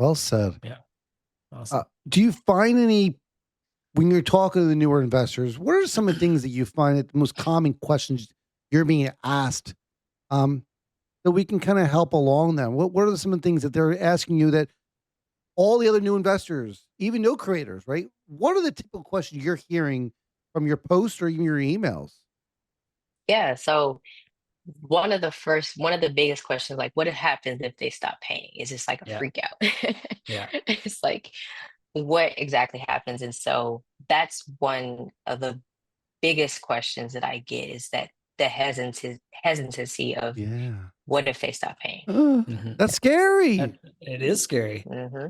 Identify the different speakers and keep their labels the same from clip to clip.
Speaker 1: Well said.
Speaker 2: Yeah. Awesome.
Speaker 1: Do you find any when you're talking to the newer investors? What are some of the things that you find that the most common questions you're being asked? That we can kind of help along them. What are some of the things that they're asking you that all the other new investors, even no creators, right? What are the typical questions you're hearing from your posts or even your emails?
Speaker 3: Yeah. So one of the biggest questions, like, what happens if they stop paying? Is just like a
Speaker 2: Yeah.
Speaker 3: freak out.
Speaker 2: Yeah.
Speaker 3: It's like, what exactly happens? And so that's one of the biggest questions that I get is that the hesitancy of
Speaker 1: Yeah.
Speaker 3: what if they stop paying?
Speaker 2: Mhm.
Speaker 1: That's scary.
Speaker 2: It is scary
Speaker 3: Hmm.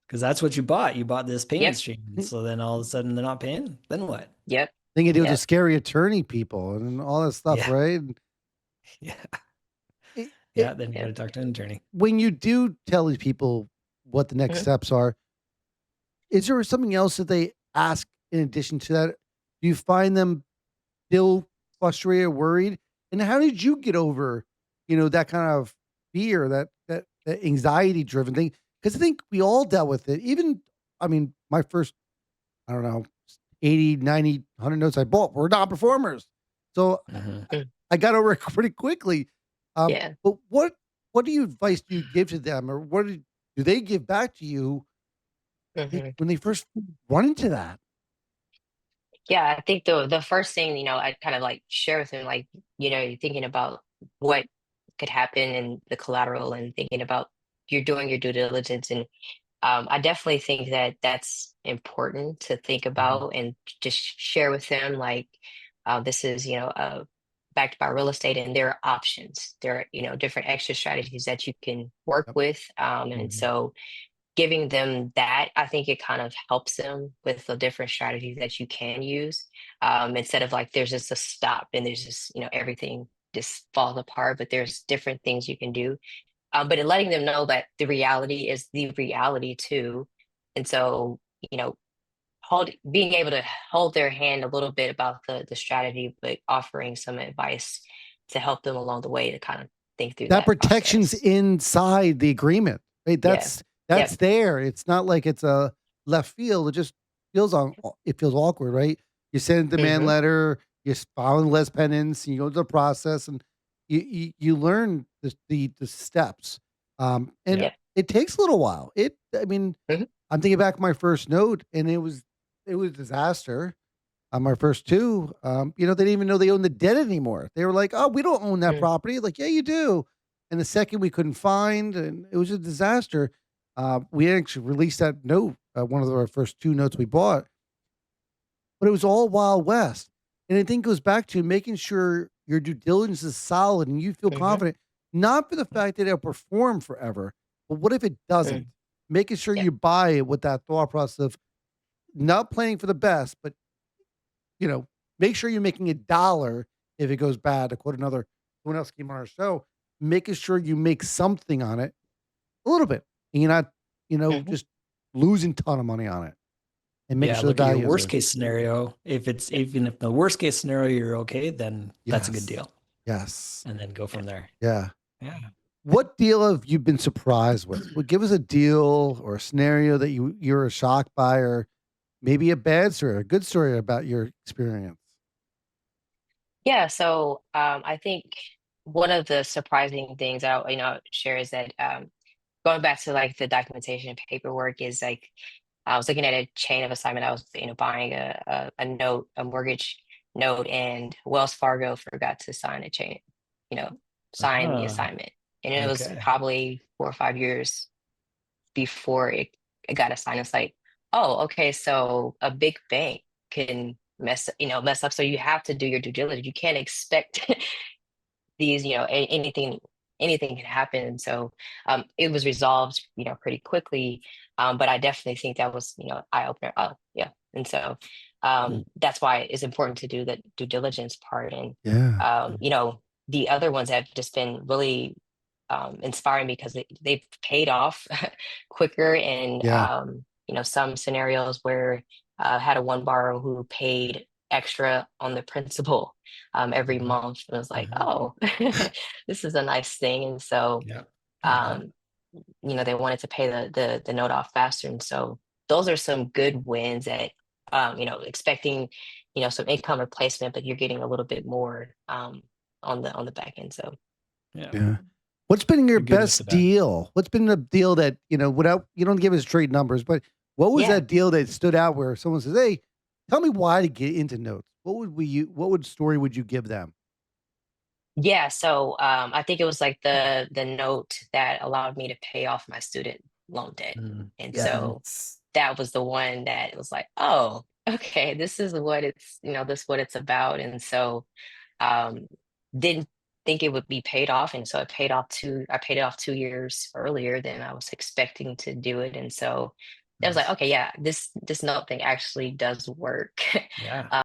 Speaker 2: because that's what you bought. You bought this payment
Speaker 3: Yep.
Speaker 2: stream. So then all of a sudden they're not paying. Then what?
Speaker 3: Yep.
Speaker 1: Then you deal with the
Speaker 3: Yep.
Speaker 1: scary attorney people and all that stuff,
Speaker 2: Yeah.
Speaker 1: right?
Speaker 2: Yeah.
Speaker 1: It, it,
Speaker 2: Yeah. Then you got
Speaker 3: Yep.
Speaker 2: to talk to an attorney.
Speaker 1: when you do tell these people what the next
Speaker 3: Mhm.
Speaker 1: steps are, is there something else that they ask in addition to that? Do you find them still frustrated, worried? And how did you get over, that kind of fear, that anxiety driven thing? Because I think we all dealt with it. Even, I mean, my first, I don't know, 80, 90, 100 notes I bought were non-performers. So
Speaker 2: Mhm.
Speaker 1: I got over it pretty quickly.
Speaker 3: Yeah.
Speaker 1: But what do you advice do you give to them, or do they give back to you
Speaker 3: Hmm.
Speaker 1: when they first run into that?
Speaker 3: Yeah, I think the first thing, I kind of like share with them, like, you're thinking about what could happen and the collateral and thinking about you're doing your due diligence. And I definitely think that that's important to think
Speaker 1: Mhm.
Speaker 3: about and just share with them, like, this is, backed by real estate and there are options. There are, different extra strategies that you can work
Speaker 1: Yep.
Speaker 3: with. And
Speaker 1: Mhm.
Speaker 3: so giving them that, I think it kind of helps them with the different strategies that you can use. Instead of like there's just a stop and there's just, everything just falls apart, but there's different things you can do. But in letting them know that the reality is the reality too. And so, you know, being able to hold their hand a little bit about the strategy, but offering some advice to help them along the way to kind of think through
Speaker 1: That
Speaker 3: that
Speaker 1: protection's
Speaker 3: process.
Speaker 1: inside the agreement, right?
Speaker 3: Yeah.
Speaker 1: That's
Speaker 3: Yep.
Speaker 1: there. It's not like it's a left field. It just it feels awkward, right? You send a demand
Speaker 3: Hmm.
Speaker 1: letter, you file less penance, and you go through the process, and you learn the steps. And
Speaker 2: Yeah.
Speaker 3: Yep.
Speaker 1: it takes a little while. I mean,
Speaker 3: Hmm.
Speaker 1: I'm thinking back to my first note, and it was a disaster. On my first two, they didn't even know they owned the debt anymore. They were like, "Oh, we don't own that property." Like, "Yeah, you do." And the second we couldn't find, and it was a disaster. We actually released that note, one of our first two notes we bought, but it was all Wild West. And I think it goes back to making sure your due diligence is solid and you feel
Speaker 3: Hmm.
Speaker 1: confident, not for the fact that it'll perform forever, but what if it doesn't?
Speaker 3: Mm.
Speaker 1: Making sure
Speaker 3: Yep.
Speaker 1: you buy it with that thought process of not planning for the best, but you know, make sure you're making $1 if it goes bad, to quote another someone else came on our show, making sure you make something on it a little bit. And you're not,
Speaker 3: Hmm.
Speaker 1: just losing ton of money on it and making
Speaker 2: Yeah.
Speaker 1: sure the
Speaker 2: Look at your
Speaker 1: value is
Speaker 2: worst
Speaker 1: there.
Speaker 2: case scenario. If it's even if the worst case scenario you're okay, then that's a good
Speaker 1: Yes.
Speaker 2: deal.
Speaker 1: Yes.
Speaker 2: And then go from there.
Speaker 1: Yeah.
Speaker 2: Yeah.
Speaker 1: What deal have you been surprised with? Well, give us a deal or a scenario that you're shocked by, or maybe a bad story or a good story about your experience.
Speaker 3: Yeah, so I think one of the surprising things I'll share is that going back to like the documentation and paperwork is like I was looking at a chain of assignment. I was buying a note, a mortgage note, and Wells Fargo forgot to sign a chain, you know, sign the
Speaker 2: Ah,
Speaker 3: assignment, and it was
Speaker 2: okay.
Speaker 3: probably 4 or 5 years before it got assigned. It's like, oh, okay, so a big bank can mess up. So you have to do your due diligence. You can't expect these, anything can happen. So it was resolved, pretty quickly. But I definitely think that was, eye opener. Oh, yeah. And so
Speaker 2: Hmm.
Speaker 3: that's why it's important to do the due diligence part. And
Speaker 1: Yeah.
Speaker 3: the other ones have just been really inspiring because they've paid off quicker. And
Speaker 1: Yeah.
Speaker 3: some scenarios where I had a one borrower who paid extra on the principal every
Speaker 1: Mhm.
Speaker 3: month. And it was like,
Speaker 1: Yeah.
Speaker 3: oh, this is a nice thing. And so
Speaker 2: Yeah. I like
Speaker 3: um,
Speaker 2: that.
Speaker 3: they wanted to pay the note off faster. And so those are some good wins that, expecting, some income replacement, but you're getting a little bit more on the back end. So
Speaker 1: Yeah. What's been your
Speaker 2: You're good with
Speaker 1: best
Speaker 2: the back.
Speaker 1: deal? What's been the deal that, without, you don't give us trade numbers, but what was
Speaker 3: Yeah.
Speaker 1: that deal that stood out where someone says, "Hey, tell me why to get into notes." What story would you give them?
Speaker 3: yeah, so I think it was like the note that allowed me to pay off my student loan debt.
Speaker 2: Mm.
Speaker 3: And
Speaker 1: Yeah.
Speaker 3: so that was the one that was like, oh, okay, this is what this what it's about. And so um didn't think it would be paid off. And so I paid it off 2 years earlier than I was expecting to do it. And so I was like,
Speaker 1: Nice.
Speaker 3: okay, yeah, this note thing actually does work.
Speaker 2: Yeah.